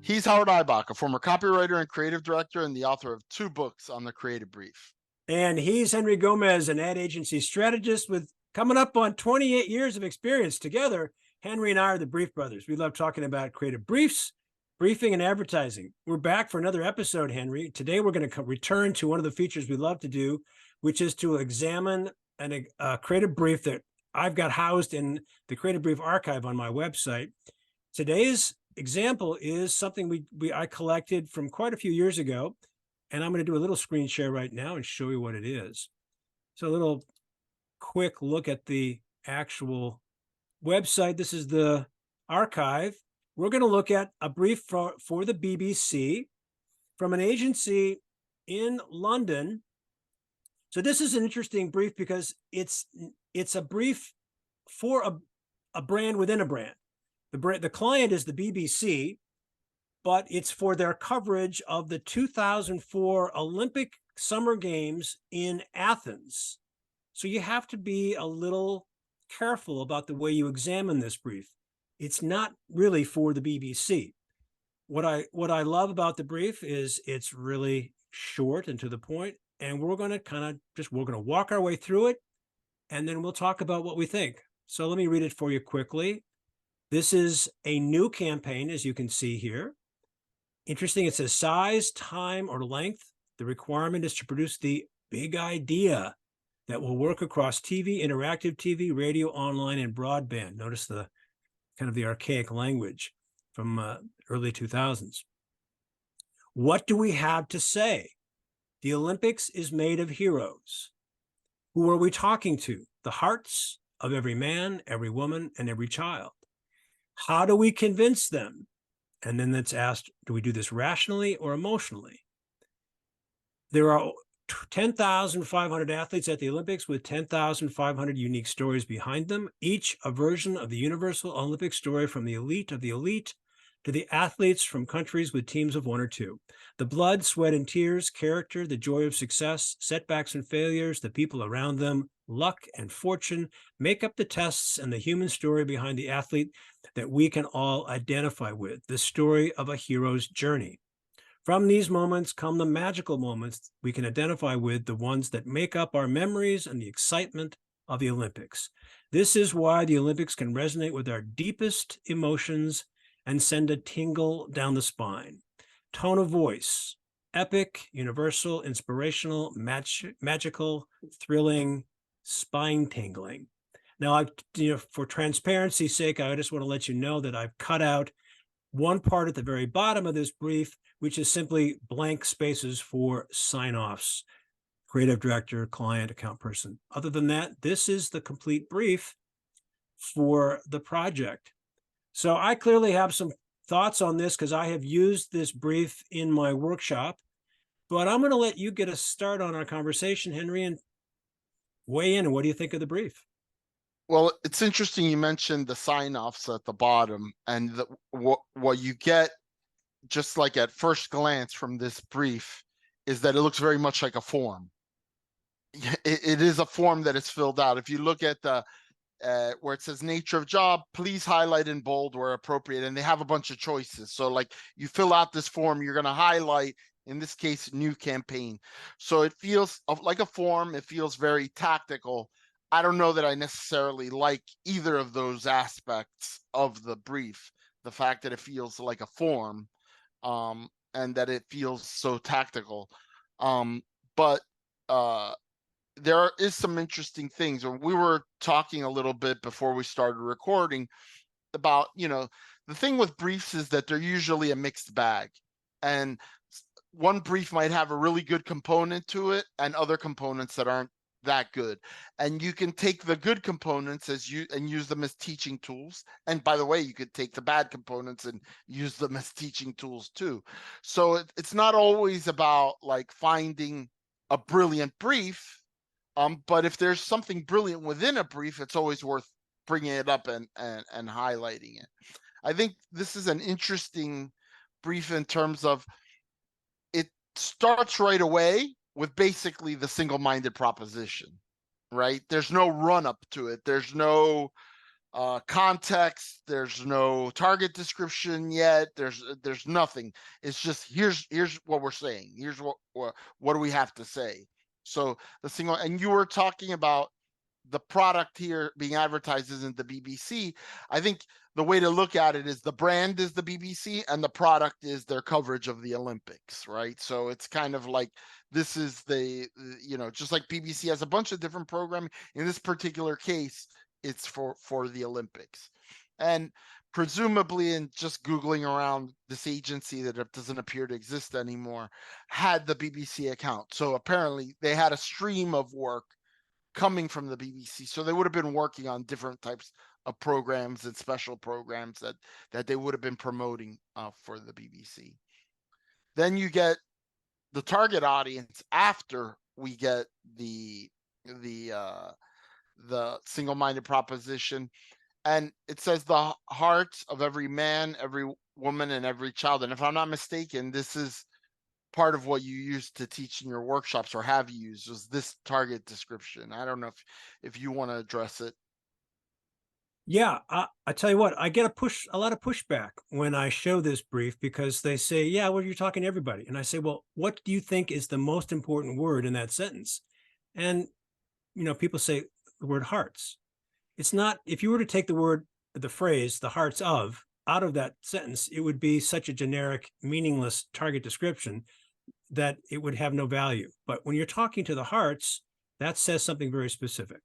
He's Howard Eibach, a former copywriter and creative director and the author of 2 books on the creative brief. And he's Henry Gomez, an ad agency strategist with coming up on 28 years of experience. Together, Henry and I are the Brief Brothers. We love talking about creative briefs, briefing, and advertising. We're back for another episode, Henry. Today, we're going to return to one of the features we love to do, which is to examine a creative brief that I've got housed in the Creative Brief archive on my website. Today's example is something I collected from quite a few years ago. And I'm going to do a little screen share right now and show you what it is. So a little quick look at the actual website. This is the archive. We're going to look at a brief for the BBC from an agency in London. So this is an interesting brief because it's a brief for a brand within a brand. The client is the BBC, but it's for their coverage of the 2004 Olympic Summer Games in Athens. So you have to be a little careful about the way you examine this brief. It's not really for the BBC. What I love about the brief is it's really short and to the point, and we're going to walk our way through it, and then we'll talk about what we think. So let me read it for you quickly. This is a new campaign, as you can see here. Interesting, it says size, time, or length. The requirement is to produce the big idea that will work across TV, interactive TV, radio, online, and broadband. Notice the kind of the archaic language from early 2000s. What do we have to say? The Olympics is made of heroes. Who are we talking to? The hearts of every man, every woman, and every child. How do we convince them? And then it's asked, do we do this rationally or emotionally? There are 10,500 athletes at the Olympics with 10,500 unique stories behind them, each a version of the universal Olympic story from the elite of the elite to the athletes from countries with teams of 1 or 2. The blood, sweat, and tears, character, the joy of success, setbacks and failures, the people around them, luck and fortune make up the tests and the human story behind the athlete that we can all identify with, the story of a hero's journey. From these moments come the magical moments we can identify with, the ones that make up our memories and the excitement of the Olympics. This is why the Olympics can resonate with our deepest emotions and send a tingle down the spine. Tone of voice, epic, universal, inspirational, magical, thrilling, spine tingling. Now, for transparency's sake, I just want to let you know that I've cut out one part at the very bottom of this brief, which is simply blank spaces for sign-offs, creative director, client, account person. Other than that, this is the complete brief for the project. So I clearly have some thoughts on this because I have used this brief in my workshop, but I'm going to let you get a start on our conversation, Henry, and weigh in. And what do you think of the brief? Well, it's interesting you mentioned the sign-offs at the bottom, and what you get just like at first glance from this brief is that it looks very much like a form. It is a form that is filled out. If you look at the where it says nature of job, please highlight in bold where appropriate, and they have a bunch of choices. So like you fill out this form, you're going to highlight, in this case, new campaign. So it feels like a form. It feels very tactical. I don't know that I necessarily like either of those aspects of the brief. The fact that it feels like a form, and that it feels so tactical. But there is some interesting things. We were talking a little bit before we started recording about, the thing with briefs is that they're usually a mixed bag. And one brief might have a really good component to it and other components that aren't that good, and you can take the good components and use them as teaching tools, and by the way, you could take the bad components and use them as teaching tools too. So it's not always about like finding a brilliant brief, but if there's something brilliant within a brief, it's always worth bringing it up and highlighting it. I think this is an interesting brief in terms of it starts right away with basically the single-minded proposition, right? There's no run up to it. There's no context. There's no target description yet. There's nothing. It's just here's what we're saying. Here's what do we have to say. So the single, and you were talking about the product here being advertised isn't the BBC. I think the way to look at it is the brand is the BBC and the product is their coverage of the Olympics, right? So it's kind of like this is just like BBC has a bunch of different programming. In this particular case, it's for the Olympics. And presumably in just Googling around, this agency that doesn't appear to exist anymore had the BBC account. So apparently they had a stream of work coming from the BBC. So they would have been working on different types of programs and special programs that they would have been promoting for the BBC. Then you get the target audience after we get the single-minded proposition, and it says the hearts of every man, every woman, and every child. And if I'm not mistaken, this is part of what you used to teach in your workshops, or have used, was this target description. I don't know if you want to address it. Yeah, I tell you what, I get a lot of pushback when I show this brief because they say, yeah, well, you're talking to everybody. And I say, well, what do you think is the most important word in that sentence? And, people say the word hearts. It's not, if you were to take the phrase, the hearts of, out of that sentence, it would be such a generic, meaningless target description that it would have no value. But when you're talking to the hearts, that says something very specific.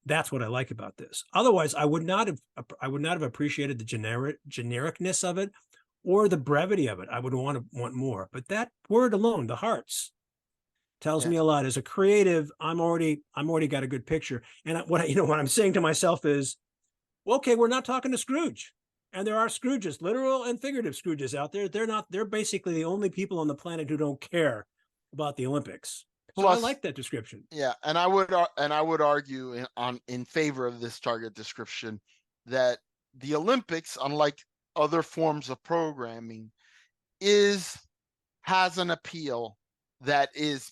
That's what I like about this. Otherwise, I would not have appreciated the genericness of it or the brevity of it. I would want more. But that word alone, the hearts, tells Yeah. me a lot. As a creative, I'm already got a good picture. And what I'm saying to myself is, well, okay, we're not talking to Scrooge. And there are Scrooges, literal and figurative Scrooges out there. They're basically the only people on the planet who don't care about the Olympics. So I Plus, like that description. yeah, and I would argue in favor of this target description that the Olympics, unlike other forms of programming, is has an appeal that is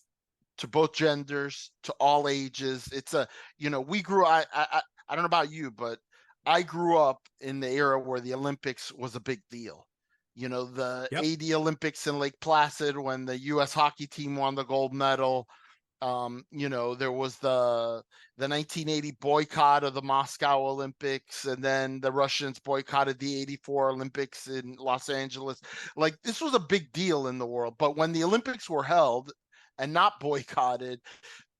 to both genders, to all ages. It's we grew. I don't know about you, but I grew up in the era where the Olympics was a big deal. The Yep. '80 Olympics in Lake Placid when the U.S. hockey team won the gold medal. There was the 1980 boycott of the Moscow Olympics, and then the Russians boycotted the '84 Olympics in Los Angeles. Like, this was a big deal in the world. But when the Olympics were held and not boycotted,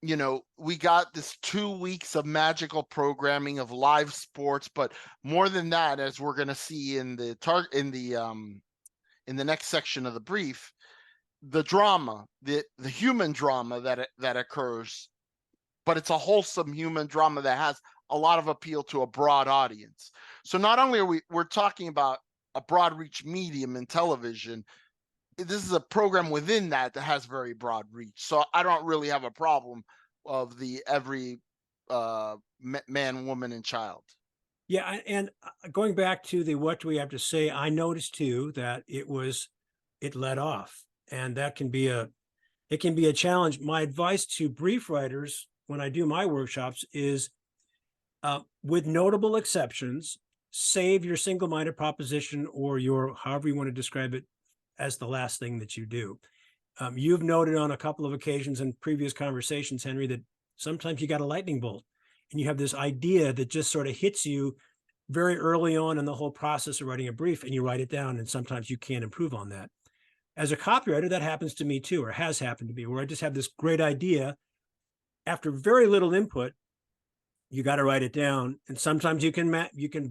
we got this 2 weeks of magical programming of live sports. But more than that, as we're going to see in the next section of the brief, the drama, the human drama that occurs, but it's a wholesome human drama that has a lot of appeal to a broad audience. So not only are we're talking about a broad reach medium in television, this is a program within that has very broad reach. So I don't really have a problem of the every man, woman, and child. Yeah, and going back to the what do we have to say, I noticed too that it led off, and that can be a challenge. My advice to brief writers when I do my workshops is, with notable exceptions, save your single-minded proposition or your however you want to describe it as the last thing that you do. You've noted on a couple of occasions in previous conversations, Henry, that sometimes you got a lightning bolt and you have this idea that just sort of hits you very early on in the whole process of writing a brief, and you write it down, and sometimes you can't improve on that. As a copywriter, that happens to me too, or has happened to me, where I just have this great idea. After very little input, you got to write it down, and sometimes you can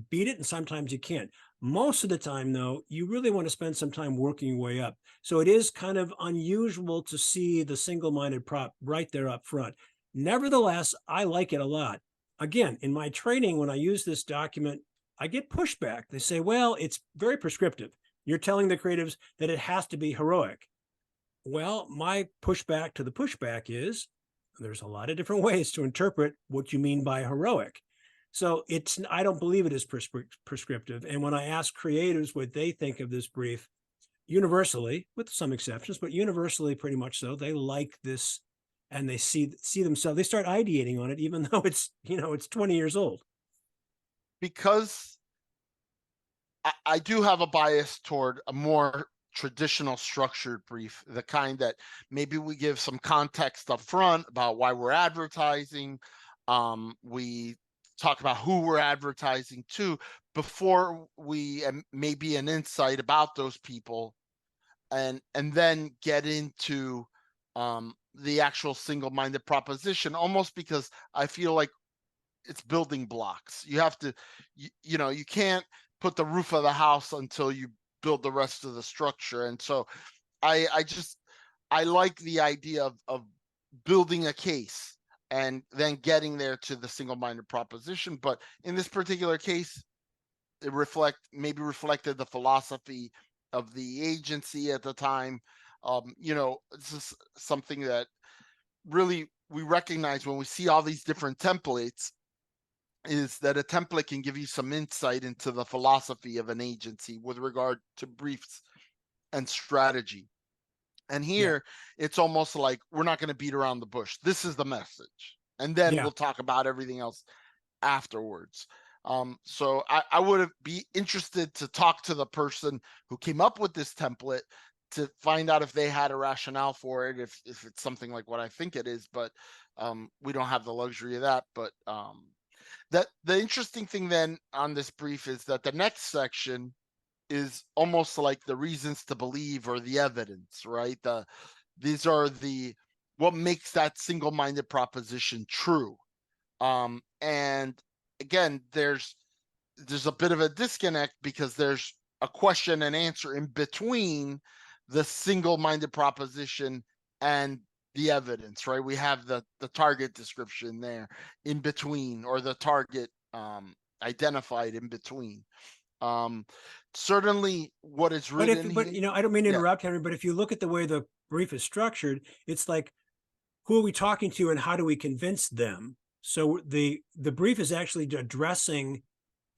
beat it, and sometimes you can't. Most of the time, though, you really want to spend some time working your way up. So it is kind of unusual to see the single-minded prop right there up front. Nevertheless, I like it a lot. Again, in my training, when I use this document, I get pushback. They say, well, it's very prescriptive. You're telling the creatives that it has to be heroic. Well, my pushback to the pushback is there's a lot of different ways to interpret what you mean by heroic. So I don't believe it is prescriptive. And when I ask creators what they think of this brief, universally, with some exceptions, but universally pretty much so, they like this, and they see themselves, they start ideating on it, even though it's 20 years old. because I do have a bias toward a more traditional structured brief, the kind that maybe we give some context up front about why we're advertising. We talk about who we're advertising to before we, and maybe an insight about those people, and then get into the actual single-minded proposition, almost because I feel like it's building blocks. You have to, you know, you can't put the roof of the house until you build the rest of the structure. And so I just, I like the idea of building a case and then getting there to the single-minded proposition. But in this particular case, it maybe reflected the philosophy of the agency at the time. You know, this is something that really we recognize when we see all these different templates, is that a template can give you some insight into the philosophy of an agency with regard to briefs and strategy. And Yeah. here it's almost like we're not going to beat around the bush. This is the message. And then Yeah. we'll talk about everything else afterwards. So I would be interested to talk to the person who came up with this template to find out if they had a rationale for it, if it's something like what I think it is, but we don't have the luxury of that. But that the interesting thing then on this brief is that the next section is almost like the reasons to believe or the evidence, right? These are the what makes that single-minded proposition true. And again, there's a bit of a disconnect because there's a question and answer in between the single-minded proposition and the evidence, right? We have the target description there in between, or the target identified in between. Certainly what is written But here. you know, I don't mean to Yeah, interrupt, Henry, but if you look at the way the brief is structured, it's like, who are we talking to and how do we convince them? So the brief is actually addressing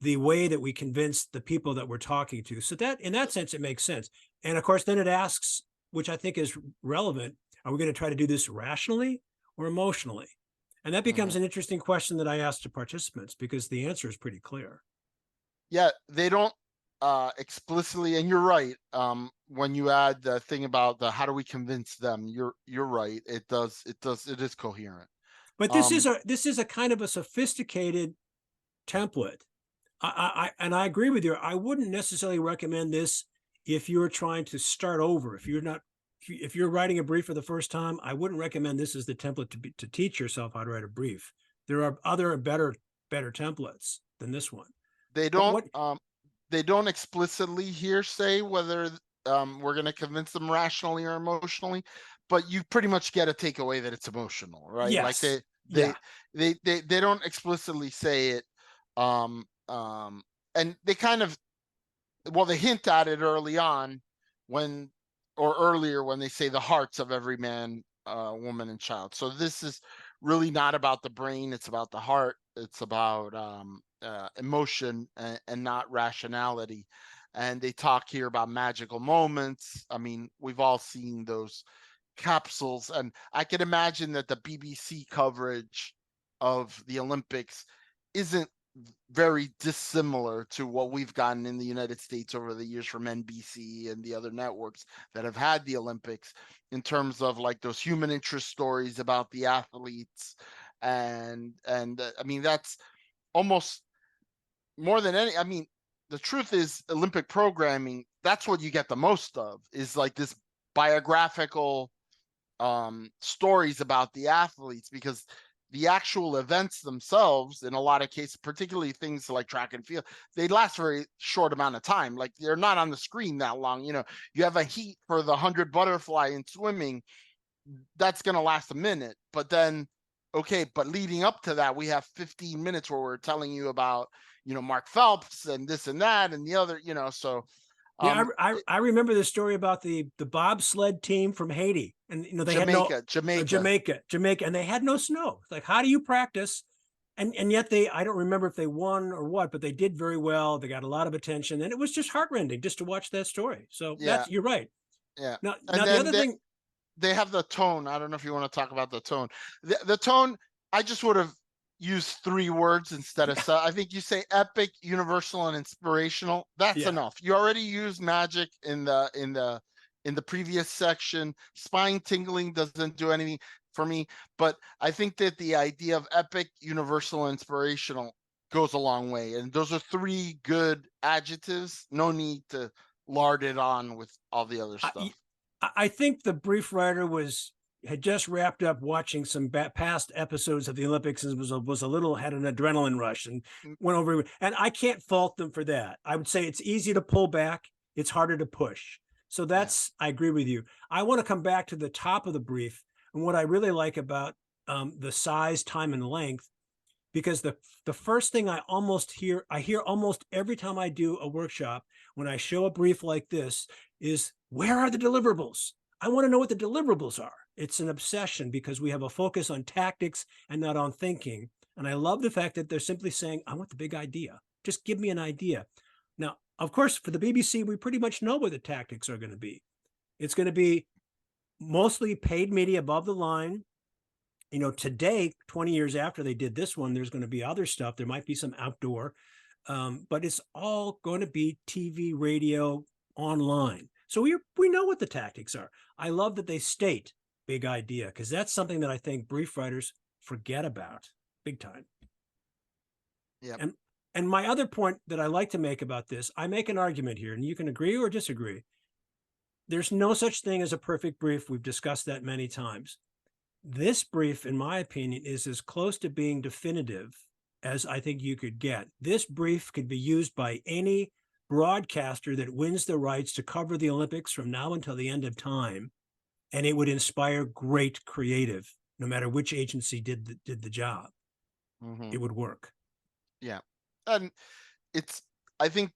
the way that we convince the people that we're talking to. So that in that sense, it makes sense. And of course, then it asks, which I think is relevant, are we going to try to do this rationally or emotionally? And that becomes mhm. an interesting question that I ask to participants because the answer is pretty clear. Yeah, they don't explicitly, and you're right. When you add the thing about the how do we convince them, you're right. It is coherent. But Um, this is a kind of a sophisticated template. And I agree with you. I wouldn't necessarily recommend this if you're trying to start over. If you're not, if you're writing a brief for the first time, I wouldn't recommend this as the template to teach yourself how to write a brief. There are other better templates than this one. they But don't what? they don't explicitly here say whether we're going to convince them rationally or emotionally, but you pretty much get a takeaway that it's emotional, right? Like Yes, they yeah, they don't explicitly say it, um, um, and they kind of, well, they hint at it early on when, or earlier when they say the hearts of every man, woman, and child. So this is really not about the brain; it's about the heart. It's about emotion and not rationality. And they talk here about magical moments. I mean, we've all seen those capsules, and I can imagine that the BBC coverage of the Olympics isn't very dissimilar to what we've gotten in the United States over the years from NBC and the other networks that have had the Olympics, in terms of like those human interest stories about the athletes. And I mean, that's almost more than any, I mean, the truth is Olympic programming, that's what you get the most of, is like this biographical stories about the athletes, because the actual events themselves in a lot of cases, particularly things like track and field, they last very short amount of time. Like they're not on the screen that long. You know, you have a heat for the 100 butterfly in swimming, that's going to last a minute, but then okay, but leading up to that we have 15 minutes where we're telling you about, you know, Mark Phelps and this and that and the other, you know. So yeah. um I remember the story about the bobsled team from Haiti, and you know they had no Jamaica. Jamaica, and they had no snow. Like, how do you practice? And yet they, I don't remember if they won or what, but they did very well. They got a lot of attention, and it was just heartrending just to watch that story. So Yeah, that's, you're right. yeah. And Now the then other thing, they have the tone. I don't know if you want to talk about the tone. The tone, I just would have use 3 words instead of I think you say epic, universal, and inspirational. That's Yeah. enough. You already used magic in the previous section. Spine tingling doesn't do anything for me, but I think that the idea of epic, universal, and inspirational goes a long way. And those are 3 good adjectives. No need to lard it on with all the other stuff. I think the brief writer had just wrapped up watching some past episodes of the Olympics and was a little, had an adrenaline rush and went over. And I can't fault them for that. I would say it's easy to pull back. It's harder to push. So that's, I agree with you. I want to come back to the top of the brief and what I really like about the size, time, and length, because the first thing I hear almost every time I do a workshop, when I show a brief like this, is where are the deliverables? I want to know what the deliverables are. It's an obsession because we have a focus on tactics and not on thinking. And I love the fact that they're simply saying, I want the big idea. Just give me an idea. Now, of course, for the BBC, we pretty much know what the tactics are going to be. It's going to be mostly paid media above the line. You know, today, 20 years after they did this one, there's going to be other stuff. There might be some outdoor, but it's all going to be TV, radio, online. So we know what the tactics are. I love that they state big idea, because that's something that I think brief writers forget about big time. Yeah. And my other point that I like to make about this, I make an argument here, and you can agree or disagree. There's no such thing as a perfect brief. We've discussed that many times. This brief, in my opinion, is as close to being definitive as I think you could get. This brief could be used by any broadcaster that wins the rights to cover the Olympics from now until the end of time, and it would inspire great creative, no matter which agency did the job. Mm-hmm. It would work. Yeah. And I think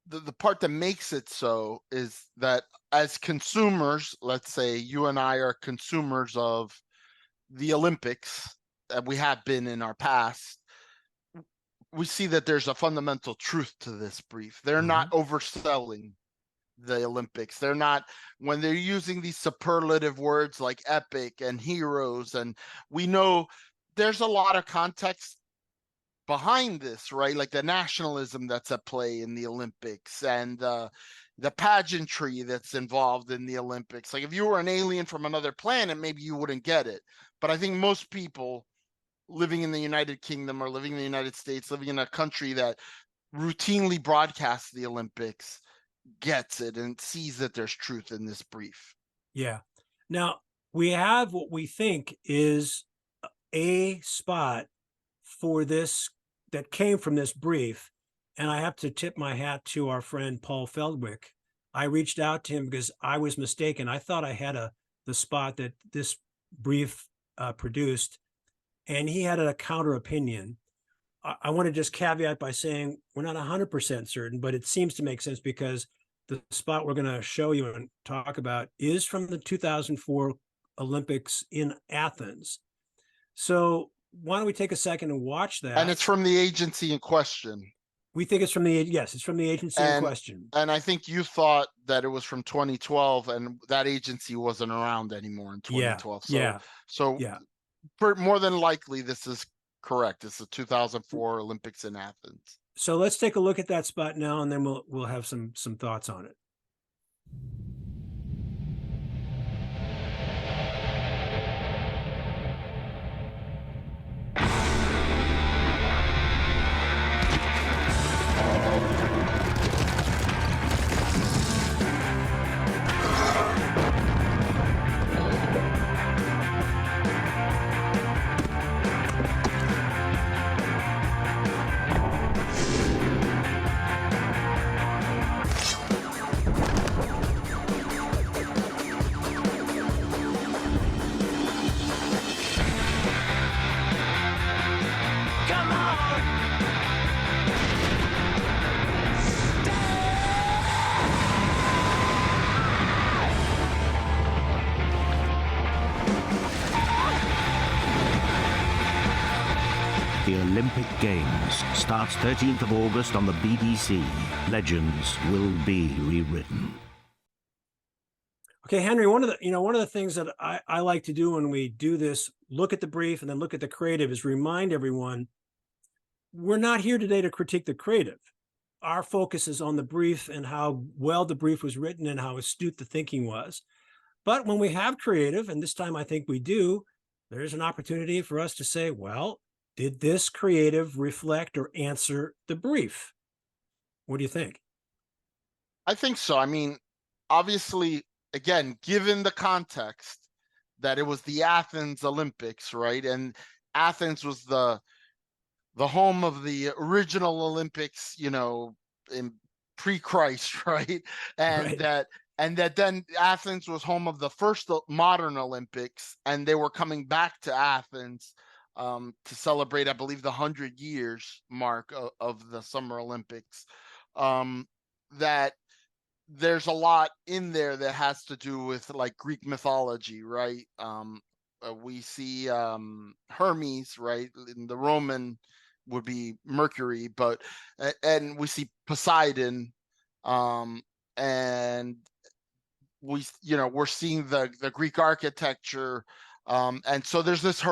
the part that makes it so is that as consumers, let's say you and I are consumers of the Olympics, that we have been in our past, we see that there's a fundamental truth to this brief. They're not overselling the Olympics. They're not, when they're using these superlative words like epic and heroes, and we know there's a lot of context behind this, right? Like the nationalism that's at play in the Olympics and the pageantry that's involved in the Olympics. Like if you were an alien from another planet, maybe you wouldn't get it. But I think most people living in the United Kingdom or living in the United States, living in a country that routinely broadcasts the Olympics, gets it and sees that there's truth in this brief. Yeah. Now, we have what we think is a spot for this that came from this brief, and I have to tip my hat to our friend Paul Feldwick. I reached out to him because I was mistaken. I thought I had the spot that this brief produced, and he had a counter opinion. I want to just caveat by saying we're not 100% certain, but it seems to make sense because the spot we're going to show you and talk about is from the 2004 Olympics in Athens. So why don't we take a second and watch that? And it's from the agency in question. We think it's from it's from the agency in question. And I think you thought that it was from 2012, and that agency wasn't around anymore in 2012. So more than likely, this is correct. It's the 2004 Olympics in Athens. So let's take a look at that spot now, and then we'll have some thoughts on it. The Olympic Games starts 13th of August on the BBC. Legends will be rewritten. Okay, Henry, one of the things that I like to do when we do this, look at the brief and then look at the creative, is remind everyone we're not here today to critique the creative. Our focus is on the brief and how well the brief was written and how astute the thinking was. But when we have creative, and this time I think we do, there's an opportunity for us to say, well, did this creative reflect or answer the brief? What do you think? I think so. I mean, obviously, again, given the context that it was the Athens Olympics, right? And Athens was the home of the original Olympics, in pre-Christ, right? And Right. that then Athens was home of the first modern Olympics, and they were coming back to Athens to celebrate, I believe, the 100 years mark of the Summer Olympics. That there's a lot in there that has to do with like Greek mythology, right? We see Hermes, right? In the Roman would be Mercury, but and we see Poseidon, and we're seeing the Greek architecture, and so there's this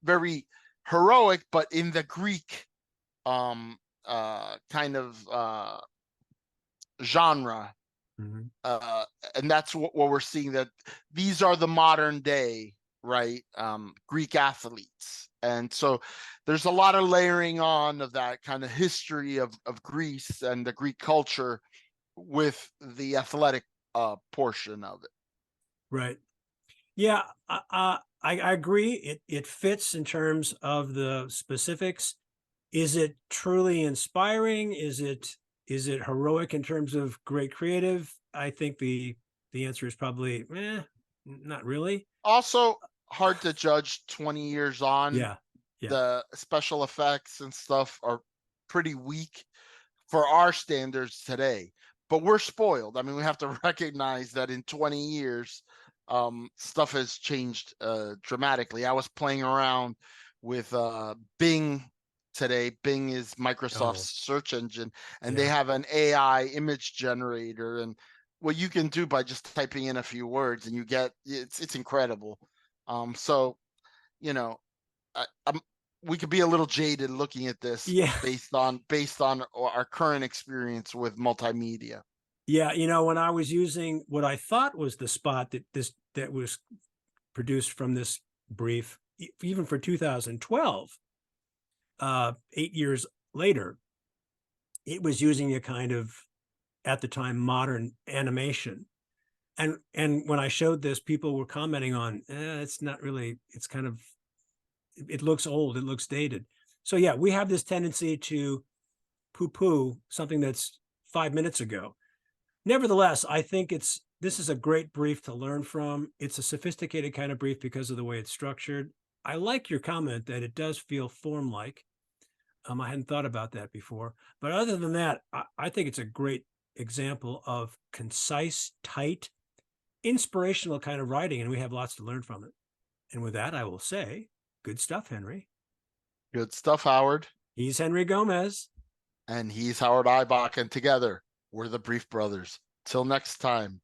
very heroic, but in the Greek kind of genre, Mhm. and that's what we're seeing, that these are the modern day, right, Greek athletes. And so there's a lot of layering on of that kind of history of Greece and the Greek culture with the athletic portion of it. Right. Yeah, I agree. It fits in terms of the specifics. Is it truly inspiring? Is it heroic in terms of great creative? I think the answer is probably not really. Also hard to judge 20 years on. Yeah, yeah, The special effects and stuff are pretty weak for our standards today, but we're spoiled. I mean, we have to recognize that in 20 years, stuff has changed dramatically. I was playing around with Bing today. Bing is oh, Microsoft's search engine, and they yeah, have an AI image generator, and what you can do by just typing in a few words and you get, it's incredible. So you know, I'm we could be a little jaded looking at this yeah, based on our current experience with multimedia. yeah. When I was using what I thought was the spot that was produced from this brief, even for 2012, 8 years later, it was using a kind of, at the time, modern animation. And when I showed this, people were commenting on, it's not really, it's kind of, it looks old, it looks dated. So yeah, we have this tendency to poo-poo something that's 5 minutes ago. Nevertheless, I think this is a great brief to learn from. It's a sophisticated kind of brief because of the way it's structured. I like your comment that it does feel form-like. I hadn't thought about that before. But other than that, I think it's a great example of concise, tight, inspirational kind of writing, and we have lots to learn from it. And with that, I will say, good stuff, Henry. Good stuff, Howard. He's Henry Gomez. And he's Howard Eibach, and together we're the Brief Brothers. Till next time.